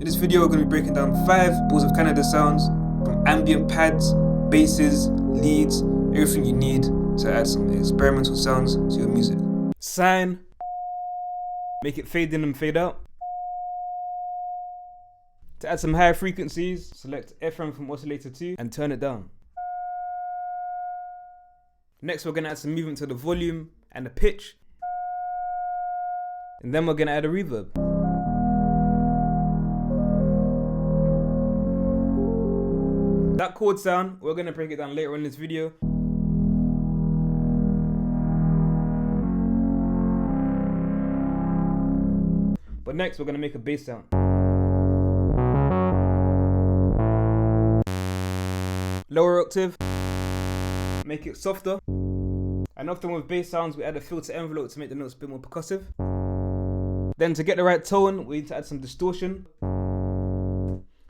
In this video, we're going to be breaking down 5 Balls of Canada sounds, from ambient pads, basses, leads, everything you need to add some experimental sounds to your music. Sine, make it fade in and fade out. To add some higher frequencies, select FM from oscillator 2 and turn it down. Next, we're going to add some movement to the volume and the pitch. And then we're going to add a reverb. That chord sound, we're going to break it down later in this video. But next, we're going to make a bass sound. Lower octave, make it softer. And often with bass sounds, we add a filter envelope to make the notes a bit more percussive. Then to get the right tone, we need to add some distortion.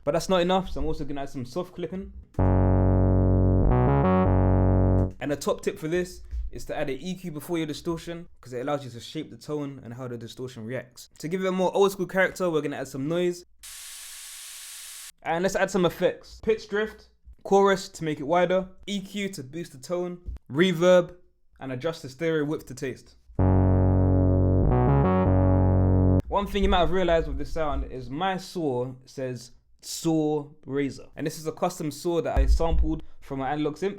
But that's not enough, so I'm also going to add some soft clipping. And the top tip for this is to add an EQ before your distortion, because it allows you to shape the tone and how the distortion reacts. To give it a more old school character, we're going to add some noise. And let's add some effects. Pitch drift, chorus to make it wider, EQ to boost the tone, reverb, and adjust the stereo width to taste. One thing you might have realized with this sound is my saw says saw razor, and this is a custom saw that I sampled from my analog synth.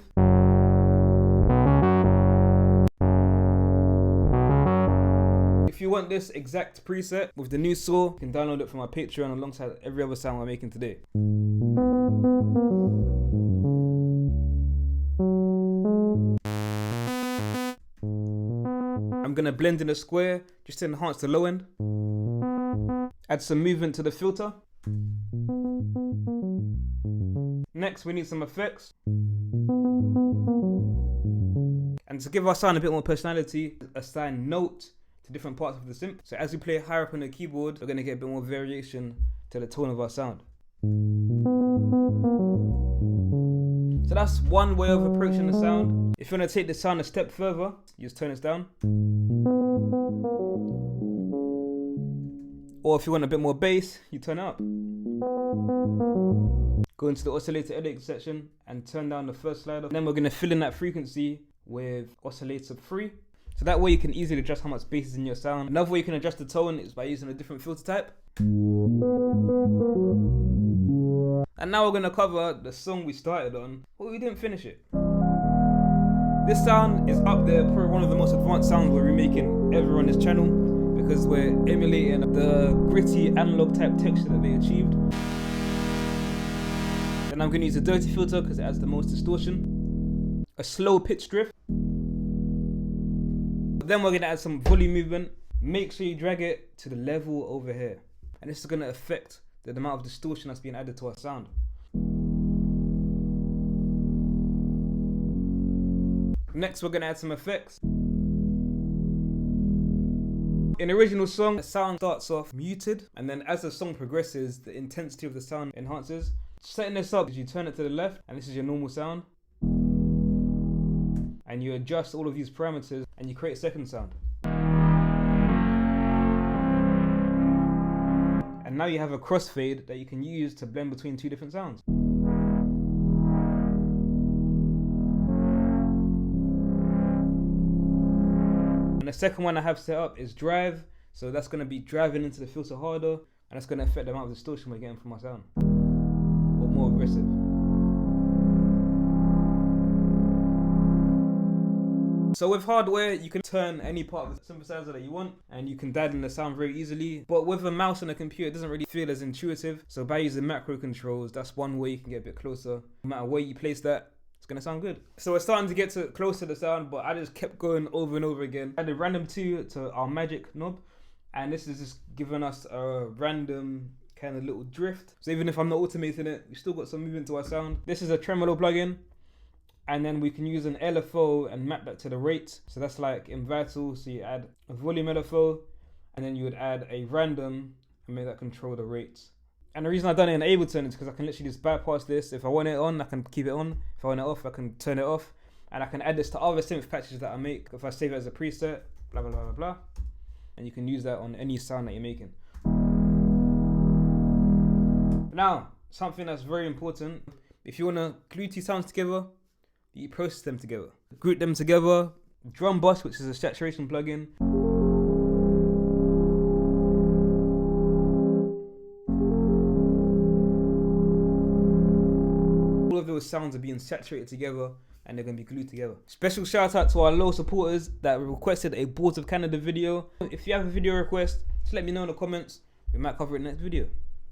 If you want this exact preset with the new saw, you can download it from my Patreon alongside every other sound we're making today. I'm gonna blend in a square just to enhance the low end. Add some movement to the filter. Next, we need some effects. And to give our sound a bit more personality, assign note to different parts of the synth. So as we play higher up on the keyboard, we're gonna get a bit more variation to the tone of our sound. So that's one way of approaching the sound. If you want to take the sound a step further, you just turn this down. Or if you want a bit more bass, you turn it up. Go into the oscillator edit section and turn down the first slider. Then we're going to fill in that frequency with oscillator 3. So that way you can easily adjust how much bass is in your sound. Another way you can adjust the tone is by using a different filter type. And now we're going to cover the song we started on, but we didn't finish it. This sound is up there, probably one of the most advanced sounds we're remaking ever on this channel, because we're emulating the gritty analog type texture that they achieved. Then I'm going to use a dirty filter because it adds the most distortion. A slow pitch drift. Then we're going to add some volume movement. Make sure you drag it to the level over here. And this is going to affect the amount of distortion that's being added to our sound. Next, we're going to add some effects. In the original song, the sound starts off muted, and then as the song progresses, the intensity of the sound enhances. Setting this up is you turn it to the left, and this is your normal sound. And you adjust all of these parameters, and you create a second sound. And now you have a crossfade that you can use to blend between two different sounds. And the second one I have set up is drive. So that's going to be driving into the filter harder, and that's going to affect the amount of distortion we're getting from my sound. Or more aggressive. So with hardware, you can turn any part of the synthesizer that you want, and you can dial in the sound very easily. But with a mouse and a computer, it doesn't really feel as intuitive. So by using macro controls, that's one way you can get a bit closer. No matter where you place that, it's gonna sound good. So we're starting to get close to the sound, but I just kept going over and over again. I added random 2 to our magic knob, and this is just giving us a random kind of little drift. So even if I'm not automating it, we still got some movement to our sound. This is a tremolo plugin. And then we can use an LFO and map that to the rate. So that's like in Vital, so you add a volume LFO, and then you would add a random and make that control the rates. And the reason I've done it in Ableton is because I can literally just bypass this. If I want it on, I can keep it on. If I want it off, I can turn it off. And I can add this to other synth patches that I make. If I save it as a preset, blah, blah, blah, blah, blah. And you can use that on any sound that you're making. Now, something that's very important, if you want to glue two sounds together, you process them together. Group them together. Drum Bus, which is a saturation plugin. All of those sounds are being saturated together and they're going to be glued together. Special shout out to our loyal supporters that requested a Boards of Canada video. If you have a video request, just let me know in the comments. We might cover it in the next video.